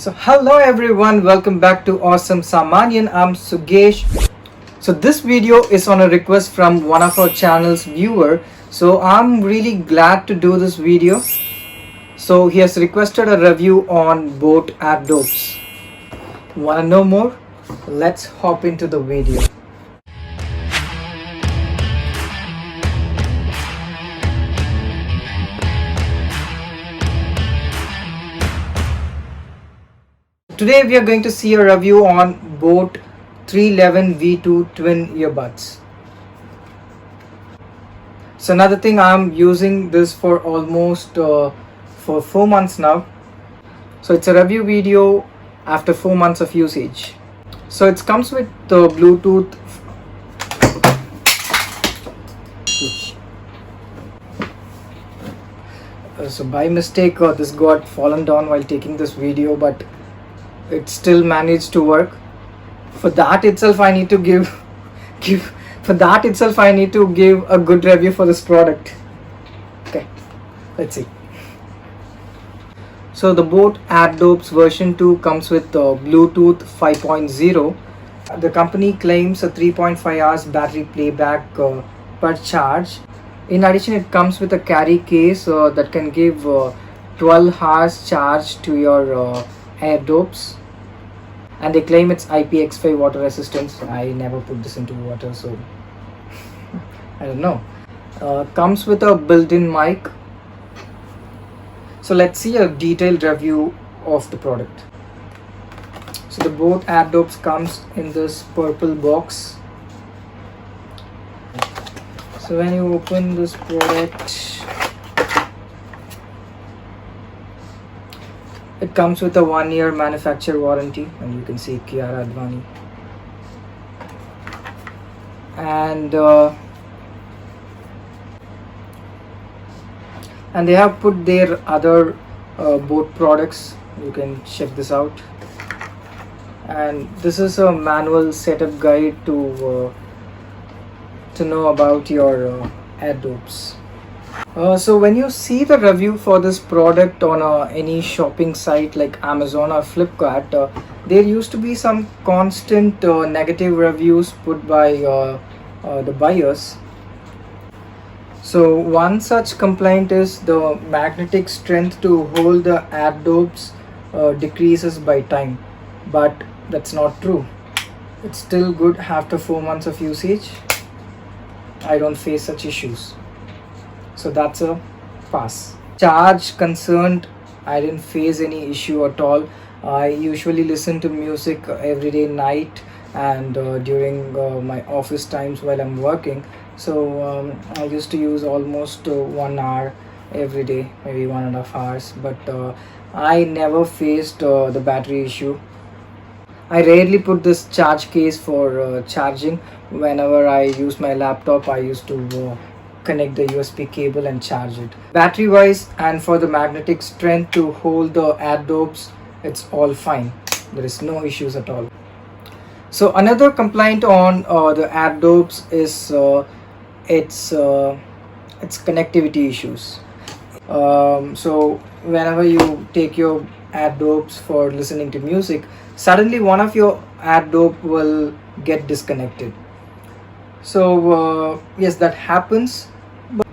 So hello everyone, welcome back to Awesome Samanyan. I'm Sugesh. So this video is on a request from one of our channel's viewer. So I'm really glad to do this video. So he has requested a review on Boat AirDops. Wanna know more? Let's hop into the video. Today we are going to see a review on Boat 311 V2 twin earbuds. So another thing, I'm using this for almost for 4 months now. So it's a review video after 4 months of usage. So it comes with the Bluetooth. So by mistake this got fallen down while taking this video, but it still managed to work. For that itself I need to give a good review for this product. Okay, let's see. So the Boat AirDops version 2 comes with Bluetooth 5.0. The company claims a 3.5 hours battery playback per charge. In addition, it comes with a carry case that can give 12 hours charge to your AirDops, and they claim it's IPX5 water resistance. I never put this into water, so I don't know. Comes with a built-in mic. So let's see a detailed review of the product. So the Boat AirDops comes in this purple box. So when you open this product, it comes with a 1-year manufacturer warranty, and you can see Kiara Advani. And they have put their other Boat products. You can check this out. And this is a manual setup guide to know about your AirDops. So when you see the review for this product on any shopping site like Amazon or Flipkart, there used to be some constant negative reviews put by the buyers. So one such complaint is the magnetic strength to hold the AirDops decreases by time, but that's not true. It's still good after 4 months of usage. I don't face such issues, so that's a pass. Charge concerned, I didn't face any issue at all. I usually listen to music every day night and during my office times while I'm working. So I used to use almost 1 hour every day, maybe 1.5 hours, but I never faced the battery issue. I rarely put this charge case for charging. Whenever I use my laptop, I used to connect the USB cable and charge it. Battery wise and for the magnetic strength to hold the AirDops, it's all fine. There is no issues at all. So another complaint on the AirDops is its connectivity issues. So whenever you take your AirDops for listening to music, suddenly one of your AirDops will get disconnected. So yes, that happens.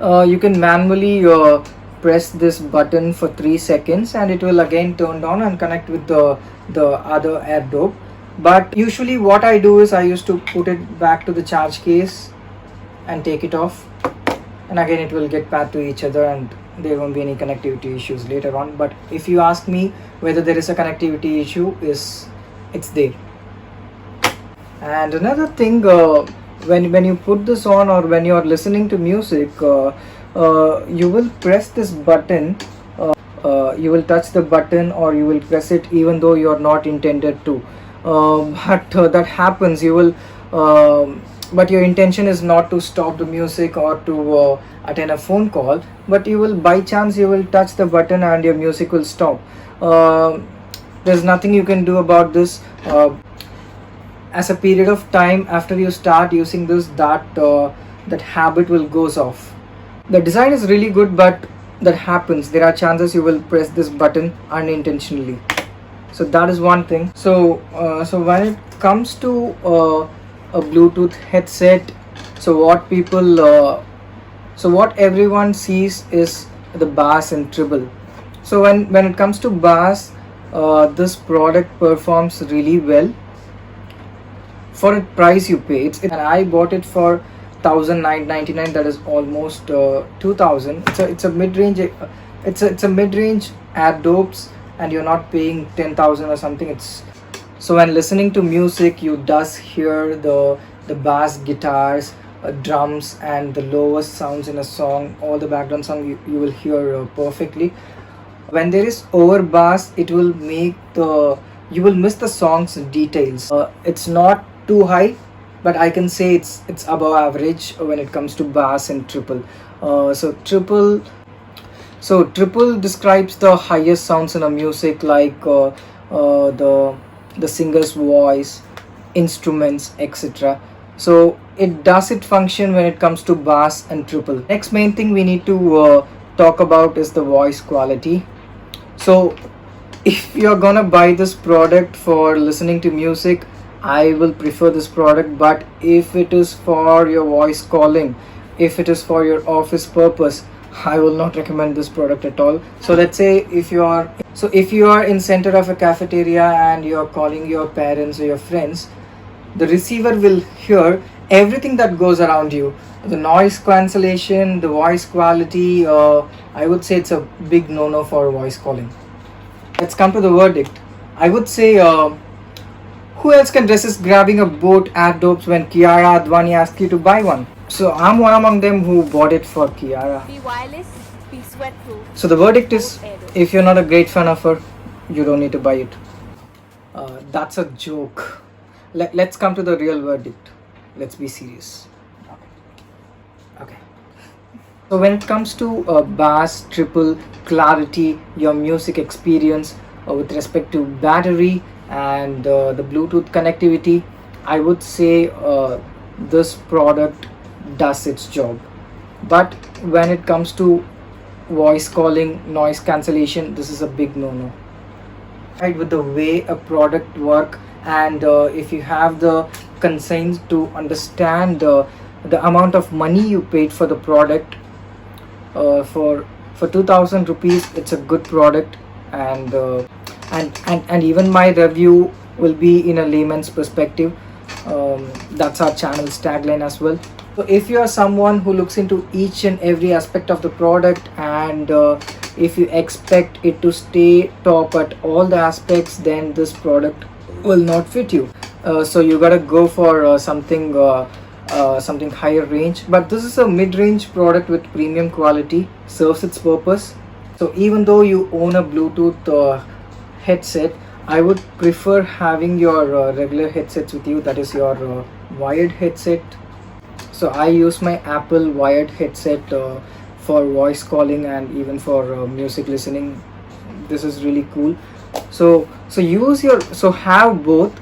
You can manually press this button for 3 seconds and it will again turn on and connect with the other AirDop. But usually what I do is I used to put it back to the charge case and take it off, and again it will get back to each other and there won't be any connectivity issues later on. But if you ask me whether there is a connectivity issue, it's there. And another thing, when you put this on or when you are listening to music, you will press this button, you will touch the button or you will press it even though you are not intended to, but that happens. You will but your intention is not to stop the music or to attend a phone call, but you will, by chance, you will touch the button and your music will stop. There's nothing you can do about this. As a period of time after you start using this, that habit will goes off. The design is really good, but that happens. There are chances you will press this button unintentionally. So that is one thing. So when it comes to a Bluetooth headset, so what everyone sees is the bass and treble. So when it comes to bass, this product performs really well for a price you pay. And I bought it for 1999, that is almost 2000. It's a mid-range, it's a mid-range Adobe, and you're not paying 10,000 or something. It's so when listening to music, you does hear the bass guitars, drums, and the lowest sounds in a song. All the background sound you will hear perfectly. When there is over bass, it will make the you will miss the song's details. It's not too high, but I can say it's above average when it comes to bass and triple. Triple describes the highest sounds in a music, like the singer's voice, instruments, etc. So it does it function when it comes to bass and triple. Next main thing we need to talk about is the voice quality. So if you're gonna buy this product for listening to music, I will prefer this product. But if it is for your voice calling, if it is for your office purpose, I will not recommend this product at all. So let's say if you are in center of a cafeteria and you are calling your parents or your friends, the receiver will hear everything that goes around you. The noise cancellation, the voice quality, I would say it's a big no-no for voice calling. Let's come to the verdict. I would say, who else can resist grabbing a Boat Adobe when Kiara Advani asked you to buy one? So I'm one among them who bought it for Kiara. Be wireless, be sweat-proof. So the verdict is, if you're not a great fan of her, you don't need to buy it. That's a joke. Let's come to the real verdict. Let's be serious. Okay. So when it comes to bass, triple, clarity, your music experience with respect to battery and the Bluetooth connectivity, I would say this product does its job. But when it comes to voice calling, noise cancellation, this is a big no-no. Right, with the way a product work, and if you have the conscience to understand the amount of money you paid for the product, for 2000 rupees, it's a good product. And even my review will be in a layman's perspective. That's our channel's tagline as well. So if you are someone who looks into each and every aspect of the product, and if you expect it to stay top at all the aspects, then this product will not fit you. So you gotta go for something higher range. But this is a mid-range product with premium quality, serves its purpose. So even though you own a Bluetooth headset, I would prefer having your regular headsets with you, that is your wired headset. So I use my Apple wired headset for voice calling and even for music listening. This is really cool. So have both.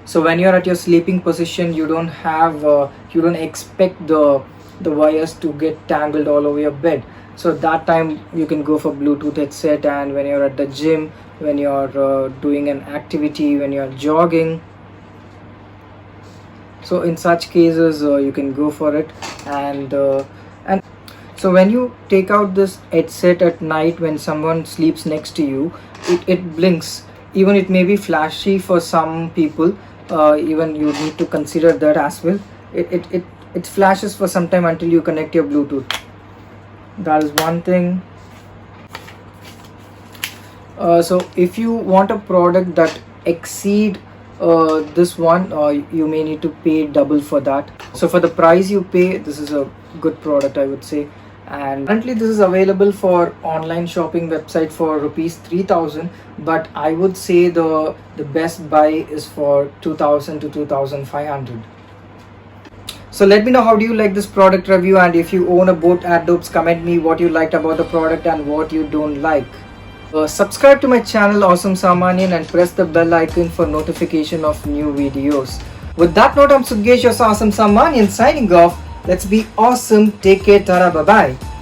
So when you're at your sleeping position, you don't expect the wires to get tangled all over your bed. So that time you can go for Bluetooth headset. And when you're at the gym, when you're doing an activity, when you're jogging, so in such cases you can go for it. And so when you take out this headset at night, when someone sleeps next to you, it blinks. Even it may be flashy for some people, even you need to consider that as well. It flashes for some time until you connect your Bluetooth. That is one thing. So if you want a product that exceed this one, you may need to pay double for that. So for the price you pay, this is a good product, I would say. And currently this is available for online shopping website for rupees 3000, but I would say the best buy is for 2000 to 2500. So let me know, how do you like this product review, and if you own a Boat Adobe, comment me what you liked about the product and what you don't like. Subscribe to my channel Awesome Samanian and press the bell icon for notification of new videos. With that note, I'm Sugesh, your Awesome Samanian, signing off. Let's be awesome. Take care. Tara. Bye bye.